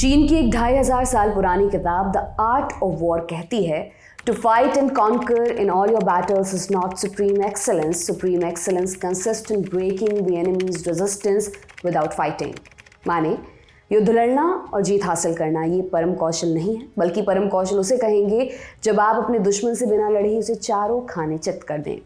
चीन की एक 2500 साल पुरानी किताब द आर्ट ऑफ वॉर कहती है to fight and conquer in all your battles is not supreme excellence consist in breaking the enemies resistance without fighting. माने युद्ध लड़ना और जीत हासिल करना ये परम कौशल नहीं है, बल्कि परम कौशल उसे कहेंगे जब आप अपने दुश्मन से बिना लड़े ही उसे चारों खाने चित कर दें।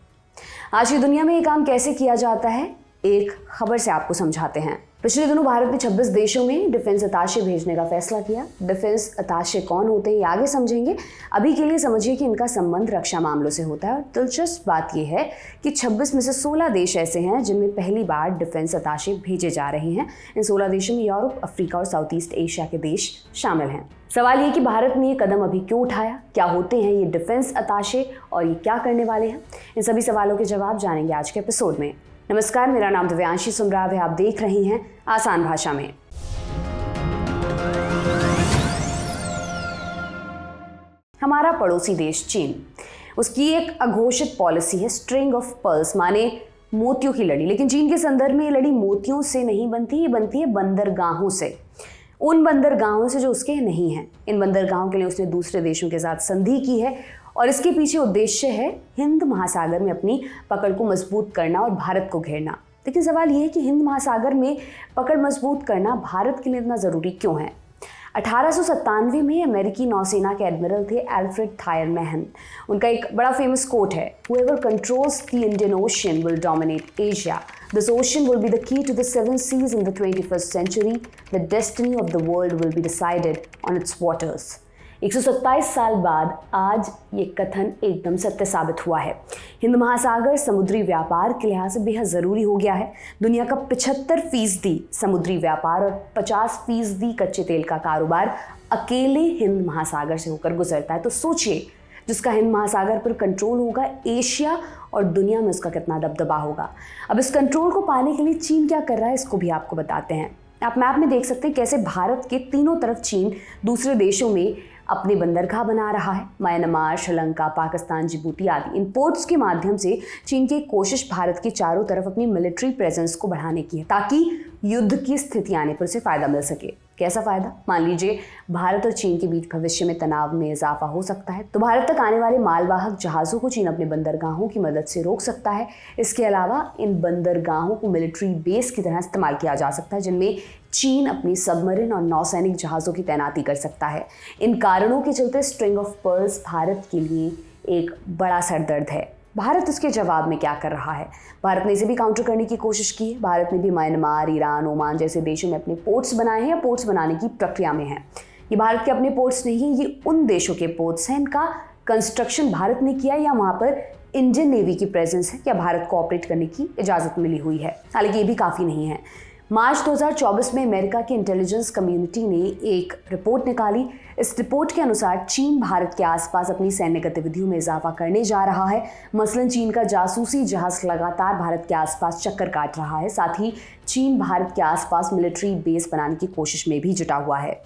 आज की दुनिया में ये काम कैसे किया जाता है, एक खबर से आपको समझाते हैं। पिछले दिनों भारत ने 26 देशों में डिफेंस अताशे भेजने का फैसला किया। डिफेंस अताशे कौन होते हैं ये आगे समझेंगे। अभी के लिए समझिए कि इनका संबंध रक्षा मामलों से होता है। और दिलचस्प बात यह है कि 26 में से 16 देश ऐसे हैं जिनमें पहली बार डिफेंस अताशे भेजे जा रहे हैं। इन 16 देशों में यूरोप, अफ्रीका और साउथ ईस्ट एशिया के देश शामिल हैं। सवाल ये कि भारत ने ये कदम अभी क्यों उठाया, क्या होते हैं ये डिफेंस अताशे और ये क्या करने वाले हैं, इन सभी सवालों के जवाब जानेंगे आज के एपिसोड में। नमस्कार, मेरा नाम दिव्यांशी सुमराव है। आप देख रही हैं आसान भाषा में। हमारा पड़ोसी देश चीन, उसकी एक अघोषित पॉलिसी है स्ट्रिंग ऑफ पर्ल्स, माने मोतियों की लड़ी। लेकिन चीन के संदर्भ में ये लड़ी मोतियों से नहीं बनती, ये बनती है बंदरगाहों से, उन बंदरगाहों से जो उसके नहीं हैं। इन बंदरगाहों के लिए उसने दूसरे देशों के साथ संधि की है और इसके पीछे उद्देश्य है हिंद महासागर में अपनी पकड़ को मजबूत करना और भारत को घेरना। लेकिन सवाल यह है कि हिंद महासागर में पकड़ मजबूत करना भारत के लिए इतना ज़रूरी क्यों है। 1897 में अमेरिकी नौसेना के एडमिरल थे एल्फ्रेड थायर मैहन। उनका एक बड़ा फेमस कोट है, Whoever controls the Indian Ocean will dominate Asia. This ocean will be the key to the 7 seas in the 21st century. The destiny of the world will be decided on its waters. 127 साल बाद आज ये कथन एकदम सत्य साबित हुआ है। हिंद महासागर समुद्री व्यापार के लिहाज से बेहद ज़रूरी हो गया है। दुनिया का 75% समुद्री व्यापार और 50% कच्चे तेल का कारोबार अकेले हिंद महासागर से होकर गुजरता है। तो सोचिए, जिसका हिंद महासागर पर कंट्रोल होगा, एशिया और दुनिया में उसका कितना दबदबा होगा। अब इस कंट्रोल को पाने के लिए चीन क्या कर रहा है, इसको भी आपको बताते हैं। आप मैप में देख सकते हैं कैसे भारत के तीनों तरफ चीन दूसरे देशों में अपने बंदरगाह बना रहा है। म्यांमार, श्रीलंका, पाकिस्तान, जिबूती आदि इन पोर्ट्स के माध्यम से चीन की कोशिश भारत के चारों तरफ अपनी मिलिट्री प्रेजेंस को बढ़ाने की है, ताकि युद्ध की स्थिति आने पर उसे फ़ायदा मिल सके। कैसा फ़ायदा? मान लीजिए भारत और चीन के बीच भविष्य में तनाव में इजाफा हो सकता है, तो भारत तक आने वाले मालवाहक जहाज़ों को चीन अपने बंदरगाहों की मदद से रोक सकता है। इसके अलावा इन बंदरगाहों को मिलिट्री बेस की तरह इस्तेमाल किया जा सकता है, जिनमें चीन अपनी सबमरीन और नौसैनिक जहाज़ों की तैनाती कर सकता है। इन कारणों के चलते स्ट्रिंग ऑफ पर्ल्स भारत के लिए एक बड़ा सरदर्द है। भारत इसके जवाब में क्या कर रहा है? भारत ने इसे भी काउंटर करने की कोशिश की है। भारत ने भी म्यांमार, ईरान, ओमान जैसे देशों में अपने पोर्ट्स बनाए हैं या पोर्ट्स बनाने की प्रक्रिया में है। ये भारत के अपने पोर्ट्स नहीं हैं, ये उन देशों के पोर्ट्स हैं। इनका कंस्ट्रक्शन भारत ने किया या वहाँ पर इंडियन नेवी की प्रेजेंस है या भारत को ऑपरेट करने की इजाज़त मिली हुई है। हालांकि ये भी काफ़ी नहीं है। मार्च 2024 में अमेरिका की इंटेलिजेंस कम्युनिटी ने एक रिपोर्ट निकाली। इस रिपोर्ट के अनुसार चीन भारत के आसपास अपनी सैन्य गतिविधियों में इजाफा करने जा रहा है। मसलन चीन का जासूसी जहाज लगातार भारत के आसपास चक्कर काट रहा है। साथ ही चीन भारत के आसपास मिलिट्री बेस बनाने की कोशिश में भी जुटा हुआ है।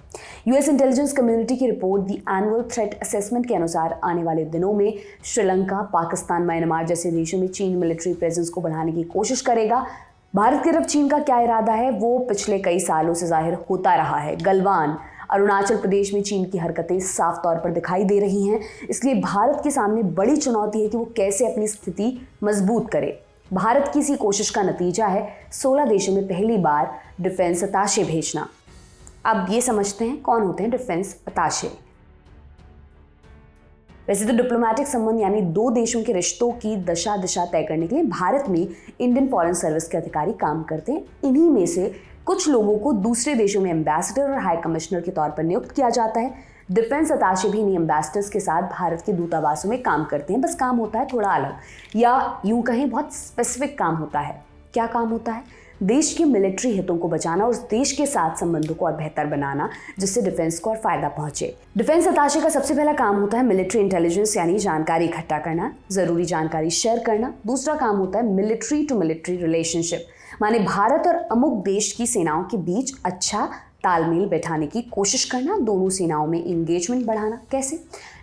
यूएस इंटेलिजेंस कम्युनिटी की report the annual threat assessment के अनुसार आने वाले दिनों में श्रीलंका, पाकिस्तान, म्यांमार जैसे देशों में चीन मिलिट्री प्रेजेंस को बढ़ाने की कोशिश करेगा। भारत की तरफ चीन का क्या इरादा है वो पिछले कई सालों से जाहिर होता रहा है। गलवान, अरुणाचल प्रदेश में चीन की हरकतें साफ तौर पर दिखाई दे रही हैं। इसलिए भारत के सामने बड़ी चुनौती है कि वो कैसे अपनी स्थिति मजबूत करे। भारत की इसी कोशिश का नतीजा है 16 देशों में पहली बार डिफेंस अताशे भेजना। अब ये समझते हैं कौन होते हैं डिफेंस अताशे। वैसे तो डिप्लोमेटिक संबंध यानी दो देशों के रिश्तों की दिशा तय करने के लिए भारत में इंडियन फॉरेन सर्विस के अधिकारी काम करते हैं। इन्हीं में से कुछ लोगों को दूसरे देशों में एम्बेसडर और हाई कमिश्नर के तौर पर नियुक्त किया जाता है। डिफेंस अताशे भी इन्हीं एम्बेसडर्स के साथ भारत के दूतावासों में काम करते हैं। बस काम होता है थोड़ा अलग, या यूं कहें बहुत स्पेसिफिक काम होता है। क्या काम होता है? देश के मिलिट्री हितों को बचाना और उस देश के साथ संबंधों को और बेहतर बनाना, जिससे डिफेंस को और फायदा पहुंचे। डिफेंस अताशे का सबसे पहला काम होता है मिलिट्री इंटेलिजेंस यानी जानकारी इकट्ठा करना, जरूरी जानकारी शेयर करना। दूसरा काम होता है मिलिट्री टू मिलिट्री रिलेशनशिप, माने भारत और अमुक देश की सेनाओं के बीच अच्छा तालमेल बैठाने की कोशिश करना, दोनों सेनाओं में इंगेजमेंट बढ़ाना। कैसे?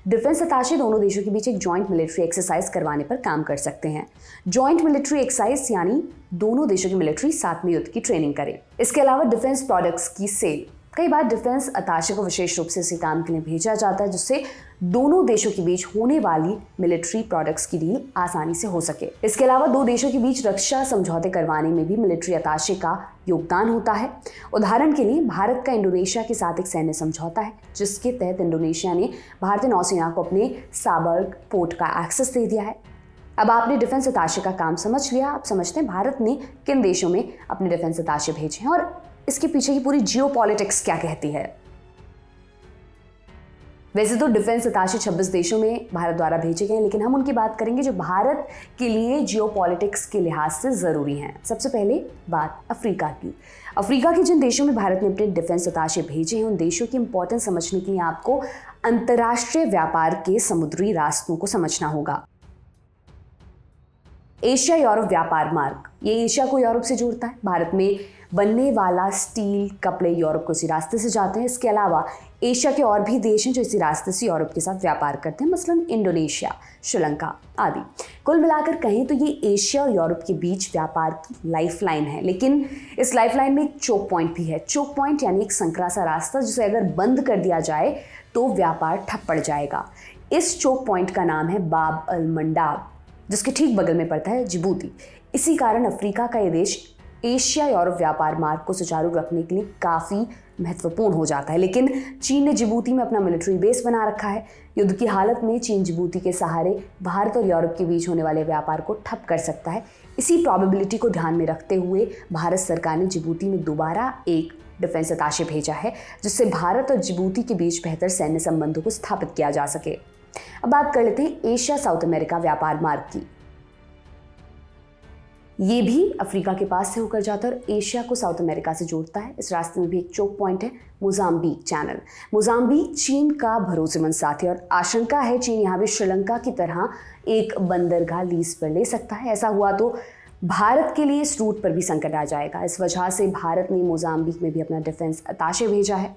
डिफेंस अताशे दोनों देशों के बीच एक जॉइंट मिलिट्री एक्सरसाइज करवाने पर काम कर सकते हैं। जॉइंट मिलिट्री एक्सरसाइज यानी दोनों देशों की मिलिट्री साथ में युद्ध की ट्रेनिंग करें। इसके अलावा डिफेंस प्रोडक्ट्स की सेल, कई बार डिफेंस अताशे को विशेष रूप से इसी काम के लिए भेजा जाता है जिससे दोनों देशों के बीच होने वाली मिलिट्री प्रोडक्ट्स की डील आसानी से हो सके। इसके अलावा दो देशों के बीच रक्षा समझौते करवाने में भी मिलिट्री अताशे का योगदान होता है। उदाहरण के लिए भारत का इंडोनेशिया के साथ एक सैन्य समझौता है जिसके तहत इंडोनेशिया ने भारतीय नौसेना को अपने साबर्ग पोर्ट का एक्सेस दे दिया है। अब आपने डिफेंस अताशे का काम समझ लिया। आप समझते हैं भारत ने किन देशों में अपने डिफेंस अताशे भेजे हैं और इसके पीछे की पूरी जियोपॉलिटिक्स क्या कहती है। वैसे तो डिफेंस अताशे 26 देशों में भारत द्वारा भेजे गए हैं, लेकिन हम उनकी बात करेंगे जो भारत के लिए जियोपॉलिटिक्स के लिहाज से जरूरी हैं। सबसे पहले बात अफ्रीका की। अफ्रीका के जिन देशों में भारत ने अपने डिफेंस अताशे भेजे हैं उन देशों की इंपॉर्टेंस समझने के लिए आपको अंतर्राष्ट्रीय व्यापार के समुद्री रास्तों को समझना होगा। एशिया यूरोप व्यापार मार्ग, ये एशिया को यूरोप से जोड़ता है। भारत में बनने वाला स्टील, कपड़े यूरोप को इसी रास्ते से जाते हैं। इसके अलावा एशिया के और भी देश हैं जो इसी रास्ते से यूरोप के साथ व्यापार करते हैं, मसलन इंडोनेशिया, श्रीलंका आदि। कुल मिलाकर कहें तो ये एशिया और यूरोप के बीच व्यापार की लाइफलाइन है, लेकिन इस लाइफलाइन में एक चोक पॉइंट भी है। चोक पॉइंट यानी एक संकरा सा रास्ता जिसे अगर बंद कर दिया जाए तो व्यापार ठप पड़ जाएगा। इस चोक पॉइंट का नाम है बाब अल मंडाब, जिसके ठीक बगल में पड़ता है जिबूती। इसी कारण अफ्रीका का ये देश एशिया यूरोप व्यापार मार्ग को सुचारू रखने के लिए काफ़ी महत्वपूर्ण हो जाता है। लेकिन चीन ने जिबूती में अपना मिलिट्री बेस बना रखा है। युद्ध की हालत में चीन जिबूती के सहारे भारत और यूरोप के बीच होने वाले व्यापार को ठप कर सकता है। इसी प्रोबेबिलिटी को ध्यान में रखते हुए भारत सरकार ने जिबूती में दोबारा एक डिफेंस अताशे भेजा है जिससे भारत और जिबूती के बीच बेहतर सैन्य संबंधों को स्थापित किया जा सके। अब बात कर लेते हैं एशिया साउथ अमेरिका व्यापार मार्ग की। ये भी अफ्रीका के पास से होकर जाता है और एशिया को साउथ अमेरिका से जोड़ता है। इस रास्ते में भी एक चोक पॉइंट है, मोजाम्बिक चैनल। मोजाम्बिक चीन का भरोसेमंद साथी और आशंका है चीन यहाँ भी श्रीलंका की तरह एक बंदरगाह लीज पर ले सकता है। ऐसा हुआ तो भारत के लिए इस रूट पर भी संकट आ जाएगा। इस वजह से भारत ने मोजाम्बिक में भी अपना डिफेंस अताशे भेजा है।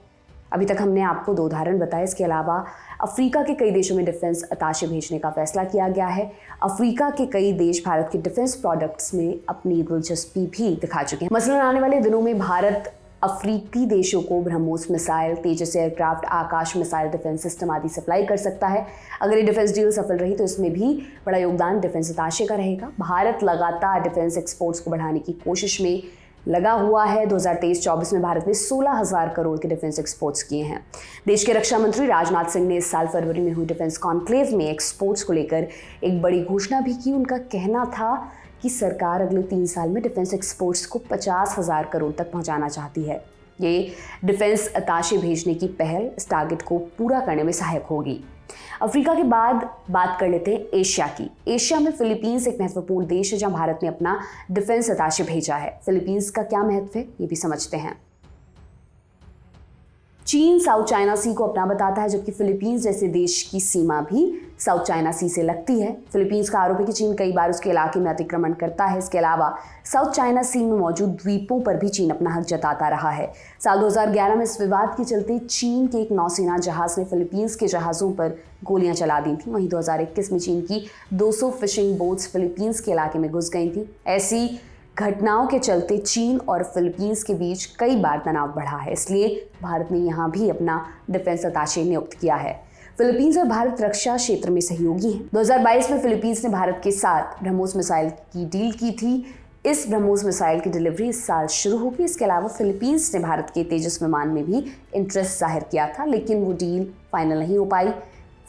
अभी तक हमने आपको 2 उदाहरण बताए। इसके अलावा अफ्रीका के कई देशों में डिफेंस अताशे भेजने का फैसला किया गया है। अफ्रीका के कई देश भारत के डिफेंस प्रोडक्ट्स में अपनी दिलचस्पी भी दिखा चुके हैं। मसलन आने वाले दिनों में भारत अफ्रीकी देशों को ब्रह्मोस मिसाइल, तेजस एयरक्राफ्ट, आकाश मिसाइल डिफेंस सिस्टम आदि सप्लाई कर सकता है। अगर ये डिफेंस डील सफल रही तो इसमें भी बड़ा योगदान डिफेंस अताशे का रहेगा। भारत लगातार डिफेंस एक्सपोर्ट्स को बढ़ाने की कोशिश में लगा हुआ है। 2023-24 में भारत ने 16,000 करोड़ के डिफेंस एक्सपोर्ट्स किए हैं। देश के रक्षा मंत्री राजनाथ सिंह ने इस साल फरवरी में हुई डिफेंस कॉन्क्लेव में एक्सपोर्ट्स को लेकर एक बड़ी घोषणा भी की। उनका कहना था कि सरकार अगले 3 साल में डिफेंस एक्सपोर्ट्स को 50,000 करोड़ तक पहुंचाना चाहती है। ये डिफेंस अताशे भेजने की पहल इस टारगेट को पूरा करने में सहायक होगी। अफ्रीका के बाद बात कर लेते हैं एशिया की। एशिया में फिलीपींस एक महत्वपूर्ण देश है जहां भारत ने अपना डिफेंस अताशे भेजा है। फिलीपींस का क्या महत्व है ये भी समझते हैं। चीन साउथ चाइना सी को अपना बताता है जबकि फिलीपींस जैसे देश की सीमा भी साउथ चाइना सी से लगती है। फिलीपींस का आरोप है कि चीन कई बार उसके इलाके में अतिक्रमण करता है। इसके अलावा साउथ चाइना सी में मौजूद द्वीपों पर भी चीन अपना हक जताता रहा है। साल 2011 में इस विवाद के चलते चीन के एक नौसेना जहाज ने फिलीपींस के जहाज़ों पर गोलियां चला दी थी। वहीं 2021 में चीन की 200 फिशिंग बोट्स फिलीपींस के इलाके में घुस गई थी। ऐसी घटनाओं के चलते चीन और फिलीपींस के बीच कई बार तनाव बढ़ा है, इसलिए भारत ने यहाँ भी अपना डिफेंस अताशे नियुक्त किया है। फिलीपींस और भारत रक्षा क्षेत्र में सहयोगी हैं। 2022 में फिलीपींस ने भारत के साथ ब्रह्मोस मिसाइल की डील की थी। इस ब्रह्मोस मिसाइल की डिलीवरी इस साल शुरू होगी। इसके अलावा फिलीपींस ने भारत के तेजस विमान में भी इंटरेस्ट जाहिर किया था, लेकिन वो डील फाइनल नहीं हो पाई।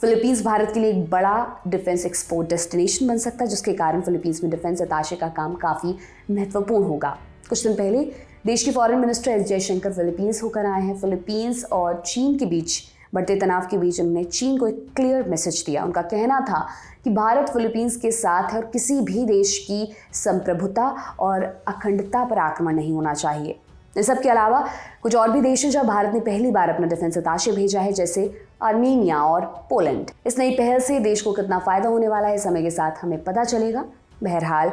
फिलीपींस भारत के लिए एक बड़ा डिफेंस एक्सपोर्ट डेस्टिनेशन बन सकता है, जिसके कारण फिलीपींस में डिफेंस अताशे का काम काफ़ी महत्वपूर्ण होगा। कुछ दिन पहले देश के foreign minister S Jaishankar Philippines होकर आए हैं। फिलीपींस और चीन के बीच बढ़ते तनाव के बीच उन्होंने चीन को एक क्लियर मैसेज दिया। उनका कहना था कि भारत फिलीपींस के साथ है और किसी भी देश की संप्रभुता और अखंडता पर आक्रमण नहीं होना चाहिए। इन सब के अलावा कुछ और भी देश हैं जहां भारत ने पहली बार अपना डिफेंस अताशे भेजा है, जैसे आर्मीनिया और पोलैंड। इस नई पहल से देश को कितना फ़ायदा होने वाला है समय के साथ हमें पता चलेगा। बहरहाल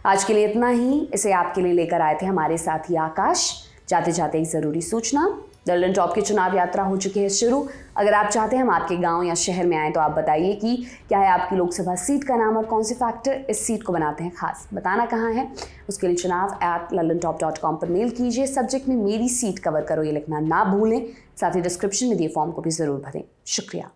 आज के लिए इतना ही। इसे आपके लिए लेकर आए थे हमारे साथी आकाश। जाते जाते एक ज़रूरी सूचना, लल्लन टॉप की चुनाव यात्रा हो चुकी है शुरू। अगर आप चाहते हैं हम आपके गांव या शहर में आए तो आप बताइए कि क्या है आपकी लोकसभा सीट का नाम और कौन से फैक्टर इस सीट को बनाते हैं खास। बताना कहाँ है उसके लिए chunav@lallantop.com पर मेल कीजिए। सब्जेक्ट में मेरी सीट कवर करो ये लिखना ना भूलें। साथ ही डिस्क्रिप्शन में दिए फॉर्म को भी जरूर भरें। शुक्रिया।